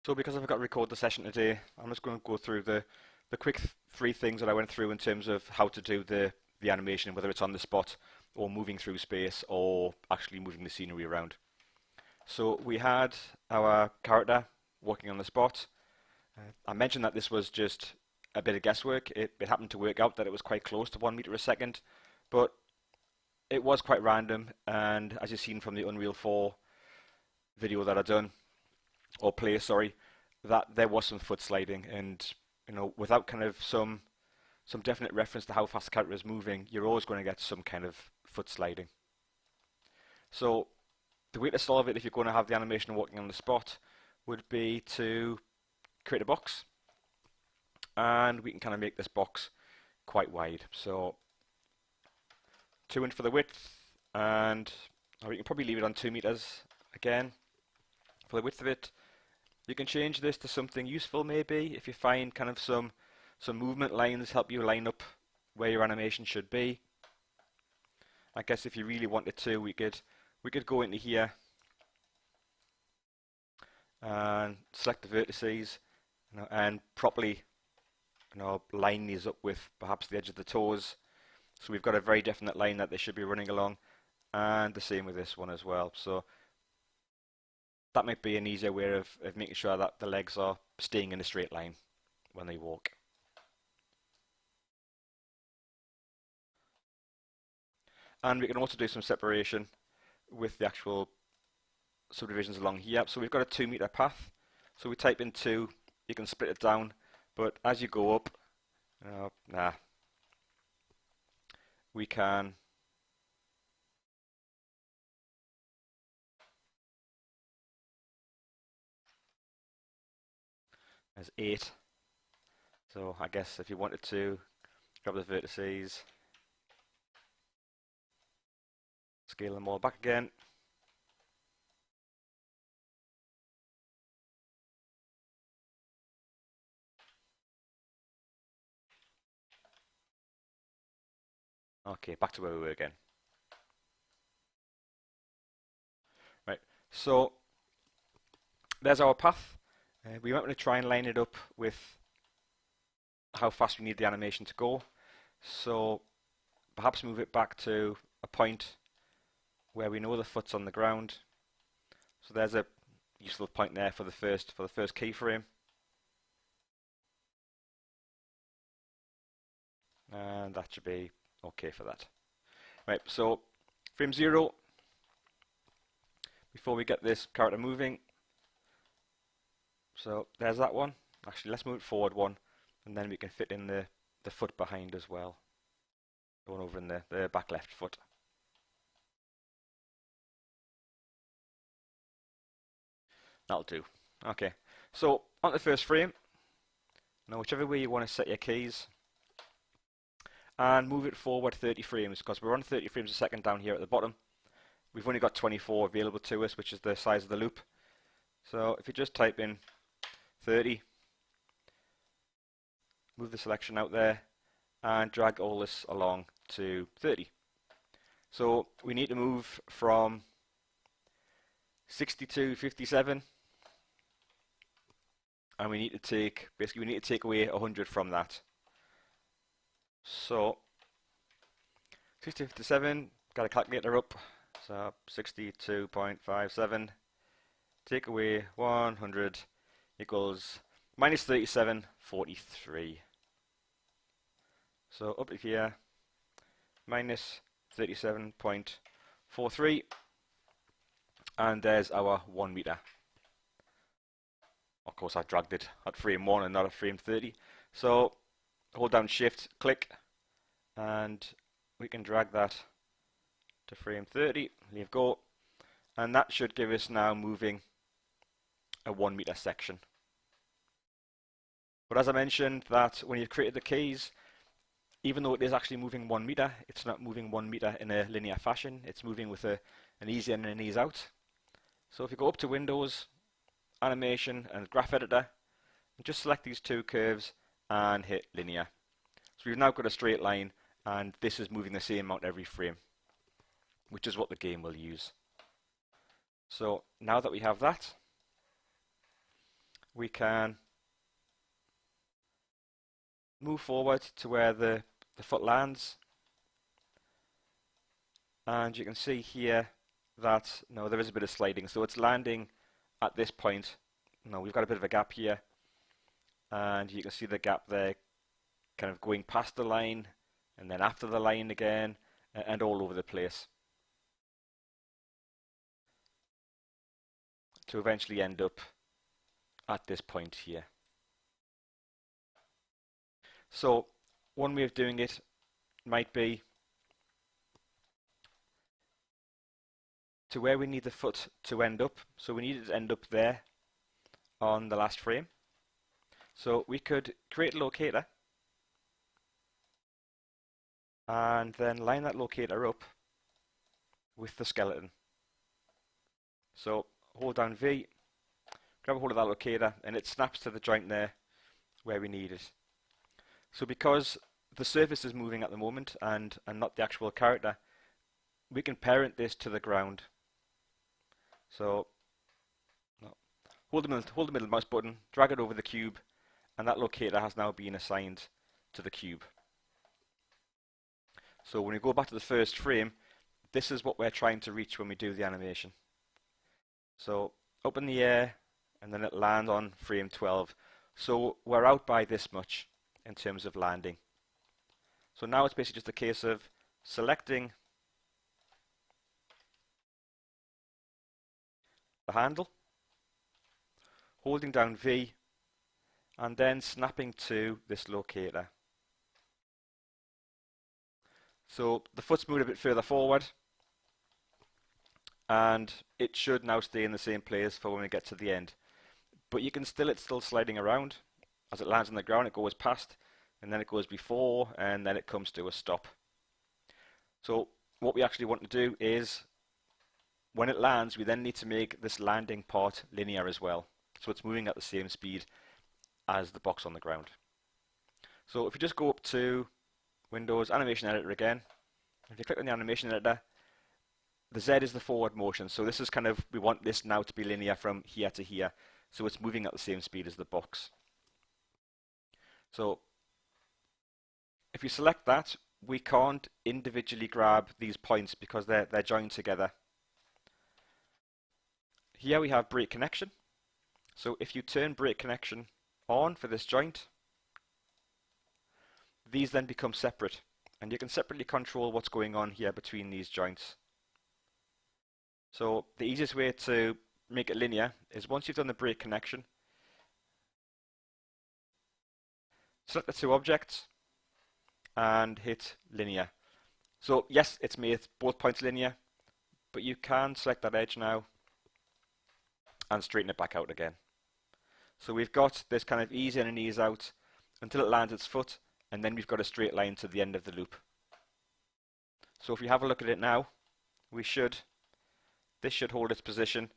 So because I've got to record the session today, I'm just going to go through the quick three things that I went through in terms of how to do the animation, whether it's on the spot or moving through space or actually moving the scenery around. So we had our character walking on the spot. I mentioned that this was just a bit of guesswork. It happened to work out that it was quite close to 1 meter a second, but it was quite random, and as you've seen from the Unreal 4 video that I've done, or play, sorry, that there was some foot sliding, and without kind of some definite reference to how fast the character is moving, you're always going to get some kind of foot sliding. So the way to solve it, if you're going to have the animation walking on the spot, would be to create a box, and we can kind of make this box quite wide. So 2 inch for the width, and we can probably leave it on 2 meters again for the width of it. You can change this to something useful maybe if you find kind of some movement lines help you line up where your animation should be. I guess if you really wanted to, we could go into here and select the vertices, and properly line these up with perhaps the edge of the toes, so we've got a very definite line that they should be running along, and the same with this one as well. So that might be an easier way of making sure that the legs are staying in a straight line when they walk. And we can also do some separation with the actual subdivisions along here. So we've got a 2 meter path, so we type in 2, you can split it down, but as you go up, we can there's 8. So I guess if you wanted to grab the vertices, scale them all back again. Okay, back to where we were again. Right, so there's our path. We might want to try and line it up with how fast we need the animation to go. So perhaps move it back to a point where we know the foot's on the ground. So there's a useful point there for the first keyframe. And that should be okay for that. Right, so frame 0, before we get this character moving. So there's that one. Actually, let's move it forward 1, and then we can fit in the foot behind as well. Going over in the back left foot. That'll do. Okay, so on the first frame. Now whichever way you want to set your keys, and move it forward 30 frames, because we're on 30 frames a second down here at the bottom. We've only got 24 available to us, which is the size of the loop. So if you just type in 30, move the selection out there, and drag all this along to 30. So we need to move from 60 to 57, and we need to take away 100 from that. So 60 to 57, got a calculator up, so 62.57, take away 100 equals minus 37.43. So up to here, minus 37.43, and there's our 1 meter. Of course, I dragged it at frame 1 and not at frame 30. So hold down Shift, click, and we can drag that to frame 30, leave go, and that should give us now moving a 1 meter section. But as I mentioned, that when you've created the keys, even though it is actually moving 1 meter, it's not moving 1 meter in a linear fashion. It's moving with an ease in and an ease out. So if you go up to Windows, Animation, and Graph Editor, and just select these 2 curves and hit linear. So we've now got a straight line, and this is moving the same amount every frame, which is what the game will use. So now that we have that, we can move forward to where the foot lands, and you can see here that no, there is a bit of sliding, so it's landing at this point. No, we've got a bit of a gap here, and you can see the gap there kind of going past the line and then after the line again, and all over the place, to eventually end up at this point here. So one way of doing it might be to where we need the foot to end up. So we need it to end up there on the last frame. So we could create a locator and then line that locator up with the skeleton. So hold down V, grab a hold of that locator, and it snaps to the joint there where we need it. So because the surface is moving at the moment and not the actual character, we can parent this to the ground. So hold the middle mouse button, drag it over the cube, and that locator has now been assigned to the cube. So when we go back to the first frame, this is what we're trying to reach when we do the animation. So up in the air, and then it lands on frame 12. So we're out by this much in terms of landing. So now it's basically just a case of selecting the handle, holding down V, and then snapping to this locator. So the foot's moved a bit further forward, and it should now stay in the same place for when we get to the end. But you can it's still sliding around. As it lands on the ground, it goes past, and then it goes before, and then it comes to a stop. So what we actually want to do is, when it lands, we then need to make this landing part linear as well. So it's moving at the same speed as the box on the ground. So if you just go up to Windows, Animation Editor again, if you click on the Animation Editor, the Z is the forward motion. So this is kind of, we want this now to be linear from here to here. So it's moving at the same speed as the box. So if you select that, we can't individually grab these points because they're joined together. Here we have break connection. So if you turn break connection on for this joint, these then become separate, and you can separately control what's going on here between these joints. So the easiest way to make it linear is, once you've done the break connection, select the two objects and hit linear. So yes, it's made both points linear, but you can select that edge now and straighten it back out again. So we've got this kind of ease in and ease out until it lands its foot, and then we've got a straight line to the end of the loop. So if we have a look at it now, this should hold its position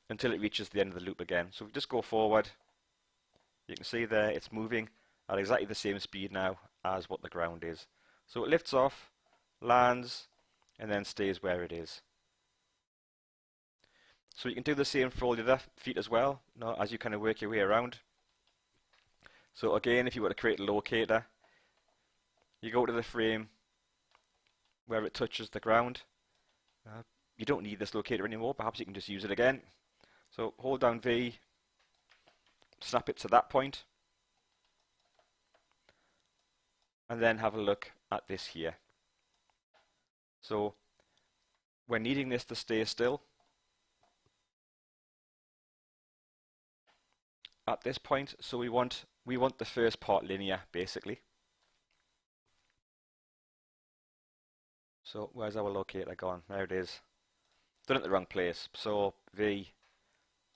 until it reaches the end of the loop again. So if we just go forward, you can see there it's moving at exactly the same speed now as what the ground is. So it lifts off, lands, and then stays where it is. So you can do the same for all the other feet as well, as you kind of work your way around. So again, if you were to create a locator, you go to the frame where it touches the ground. You don't need this locator anymore, perhaps you can just use it again. So hold down V, snap it to that point, and then have a look at this here. So we're needing this to stay still at this point, so we want the first part linear, basically. So where's our locator gone? There it is. Done it in the wrong place. So V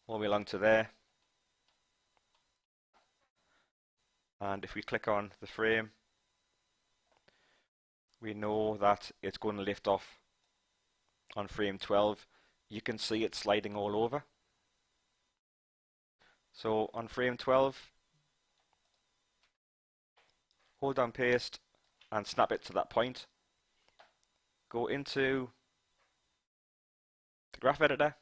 all the way along to there. And if we click on the frame, we know that it's going to lift off on frame 12. You can see it sliding all over. So on frame 12, hold down paste and snap it to that point. Go into the graph editor,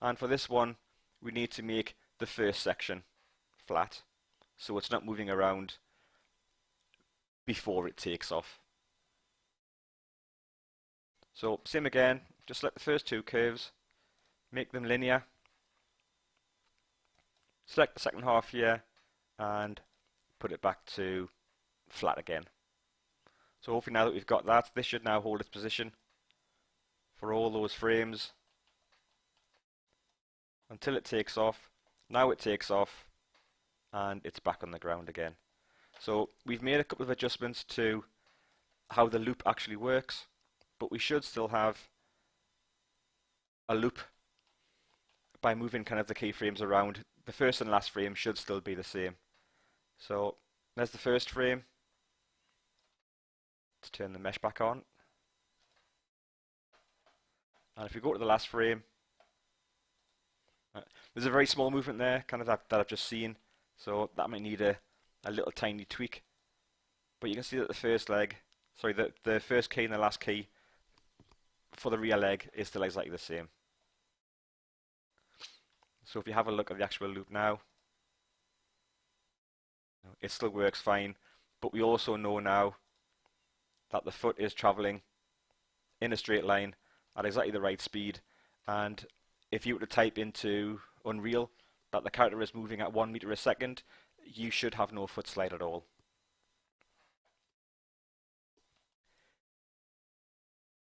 and for this one we need to make the first section flat, so it's not moving around before it takes off. So same again, just select the first two curves, make them linear, select the second half here, and put it back to flat again. So hopefully now that we've got that, this should now hold its position for all those frames until it takes off. Now it takes off and it's back on the ground again. So we've made a couple of adjustments to how the loop actually works, but we should still have a loop by moving kind of the keyframes around. The first and last frame should still be the same. So there's the first frame. Let's turn the mesh back on. And if we go to the last frame, there's a very small movement there, kind of that I've just seen. So that might need a little tiny tweak. But you can see that the first leg, sorry, the first key and the last key for the rear leg is still exactly the same. So if you have a look at the actual loop now, it still works fine, but we also know now that the foot is traveling in a straight line at exactly the right speed, and if you were to type into Unreal that the character is moving at 1 meter a second, you should have no foot slide at all.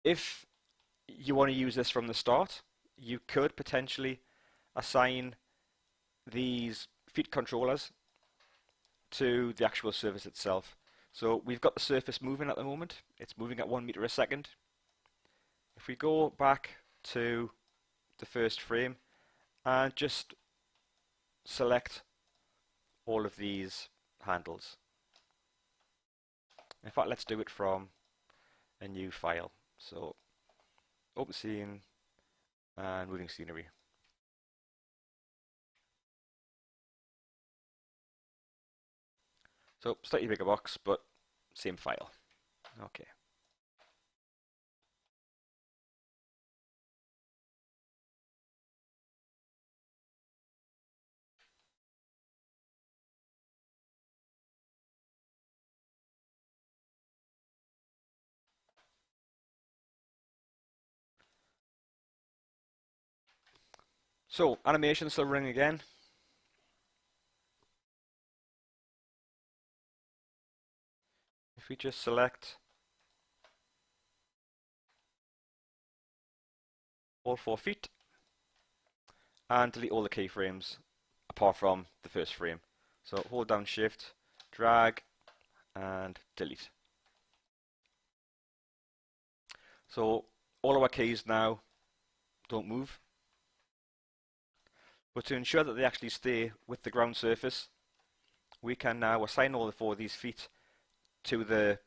If you want to use this from the start, you could potentially assign these feet controllers to the actual surface itself. So we've got the surface moving at the moment. It's moving at 1 meter a second. If we go back to the first frame and just select all of these handles. In fact, let's do it from a new file. So open scene and moving scenery. So slightly bigger box, but same file. Okay. So animation still running again. If we just select all 4 feet and delete all the keyframes apart from the first frame. So hold down Shift, drag and delete. So all our keys now don't move. But to ensure that they actually stay with the ground surface, we can now assign all 4 of these feet to the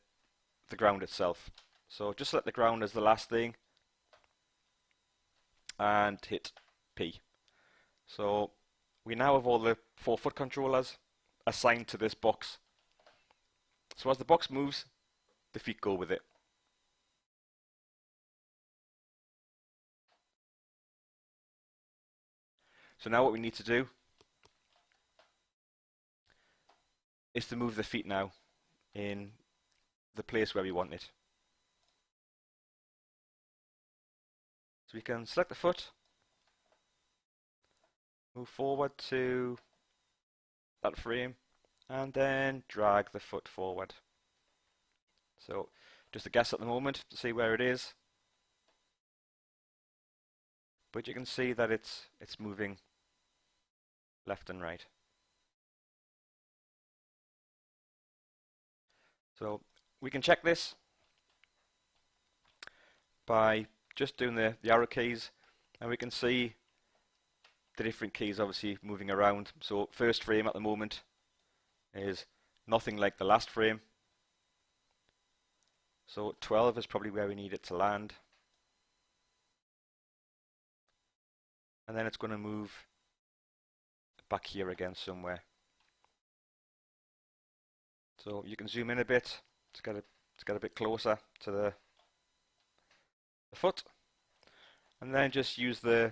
ground itself. So just select the ground as the last thing and hit P. So we now have all the 4 foot controllers assigned to this box. So as the box moves, the feet go with it. So now what we need to do is to move the feet now in the place where we want it. So we can select the foot, move forward to that frame, and then drag the foot forward. So just a guess at the moment to see where it is, but you can see that it's moving left and right. So we can check this by just doing the arrow keys, and we can see the different keys obviously moving around. So first frame at the moment is nothing like the last frame. So 12 is probably where we need it to land. And then it's going to move back here again somewhere. So you can zoom in a bit to get a bit closer to the foot, and then just use the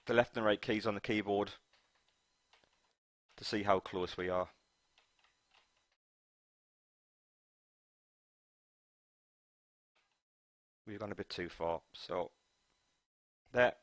left and right keys on the keyboard to see how close we are. We've gone a bit too far, so there.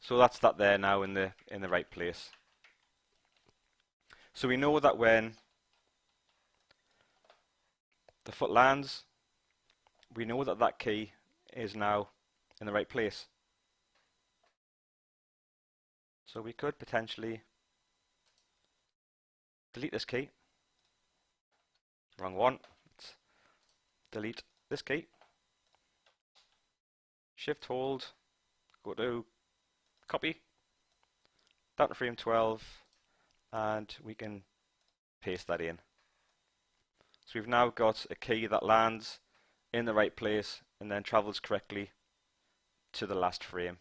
So that's that there now in the right place. So we know that when the foot lands, we know that that key is now in the right place. So we could potentially delete this key. Wrong one. Let's delete this key. Shift hold, go to copy, down to frame 12, and we can paste that in. So we've now got a key that lands in the right place and then travels correctly to the last frame.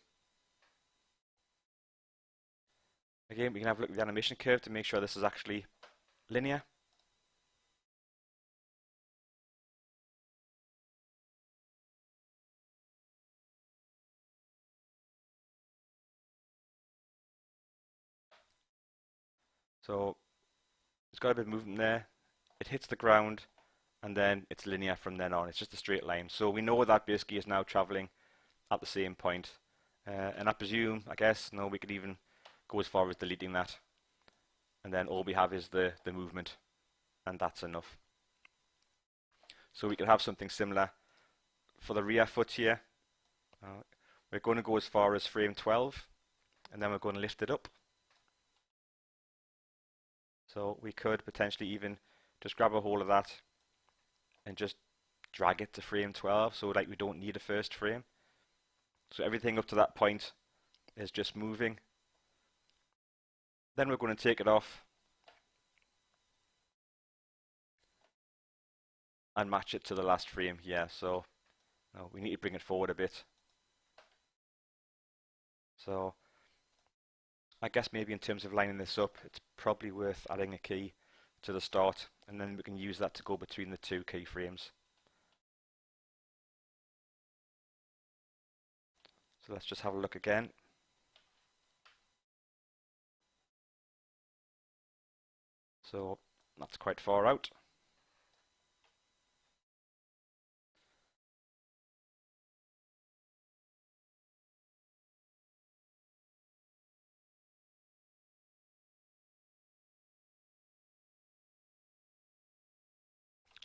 Again, we can have a look at the animation curve to make sure this is actually linear. So it's got a bit of movement there. It hits the ground and then it's linear from then on. It's just a straight line. So we know that basically is now traveling at the same point. And I presume, I guess, no, we could even go as far as deleting that. And then all we have is the movement, and that's enough. So we could have something similar for the rear foot here. We're going to go as far as frame 12, and then we're going to lift it up. So we could potentially even just grab a hold of that and just drag it to frame 12, so like we don't need a first frame. So everything up to that point is just moving. Then we're going to take it off and match it to the last frame here. So we need to bring it forward a bit. So I guess maybe in terms of lining this up, it's probably worth adding a key to the start, and then we can use that to go between the two keyframes. So let's just have a look again. So that's quite far out.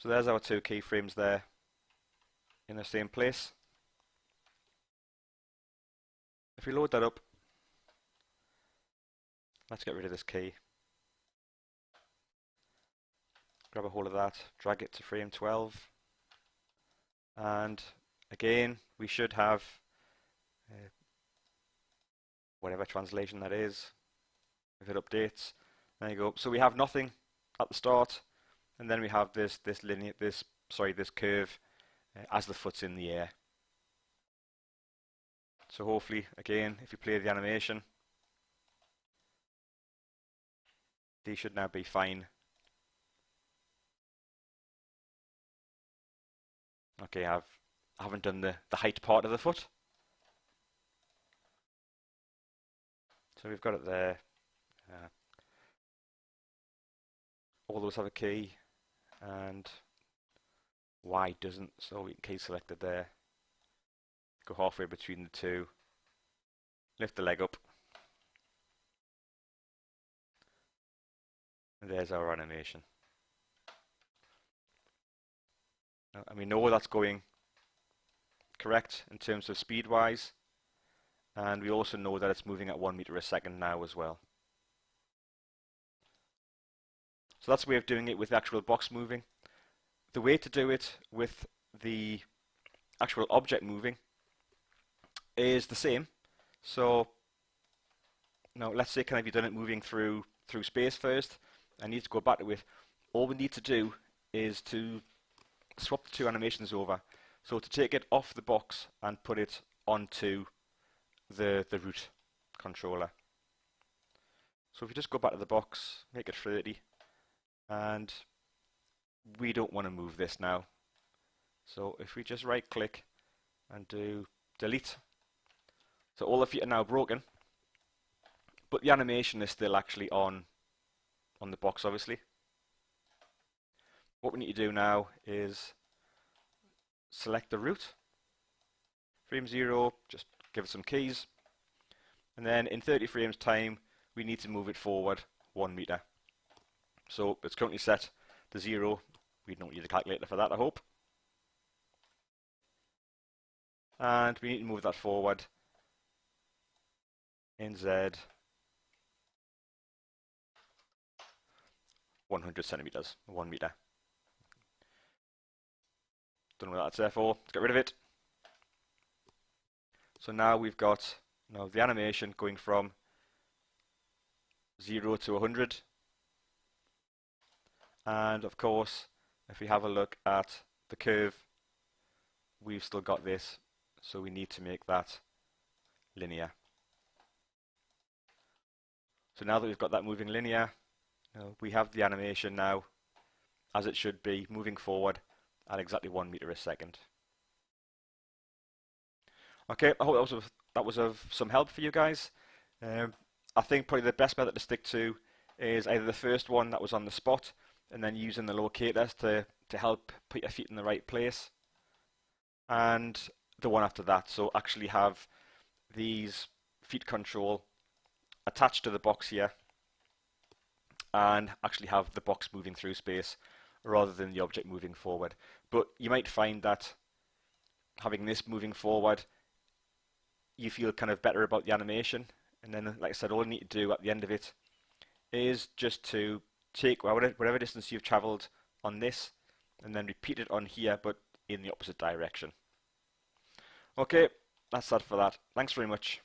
So there's our two keyframes there in the same place. If we load that up, let's get rid of this key. Grab a hold of that, drag it to frame 12, and again we should have whatever translation that is. If it updates, there you go. So we have nothing at the start, and then we have this curve as the foot's in the air. So hopefully, again, if you play the animation, these should now be fine. Okay, I haven't done the height part of the foot. So we've got it there. All those have a key, and Y doesn't, so we can key selected there. Go halfway between the two. Lift the leg up. And there's our animation. And we know that's going correct in terms of speed wise, and we also know that it's moving at 1 meter a second now as well. So that's the way of doing it with the actual box moving. The way to do it with the actual object moving is the same. So now let's say kind of you've done it moving through space first. I need to go back to it. All we need to do is to swap the two animations over. So to take it off the box and put it onto the root controller. So if you just go back to the box, make it 30, and we don't want to move this now. So if we just right click and do delete, so all the feet are now broken, but the animation is still actually on the box obviously. What we need to do now is select the root, frame 0, just give it some keys, and then in 30 frames time we need to move it forward 1 meter. So it's currently set to 0. We don't need a calculator for that, I hope. And we need to move that forward in Z 100 centimeters, 1 meter. Don't know what that's there for. Let's get rid of it. So now we've got the animation going from 0 to 100. And of course, if we have a look at the curve, we've still got this. So we need to make that linear. So now that we've got that moving linear, we have the animation now as it should be, moving forward at exactly 1 meter a second. Okay, I hope that was of some help for you guys. I think probably the best method to stick to is either the first one that was on the spot, and then using the locators to help put your feet in the right place, and the one after that. So actually have these feet control attached to the box here, and actually have the box moving through space rather than the object moving forward. But you might find that having this moving forward, you feel kind of better about the animation. And then, like I said, all you need to do at the end of it is just to take whatever distance you've traveled on this and then repeat it on here, but in the opposite direction. Okay, that's that for that. Thanks very much.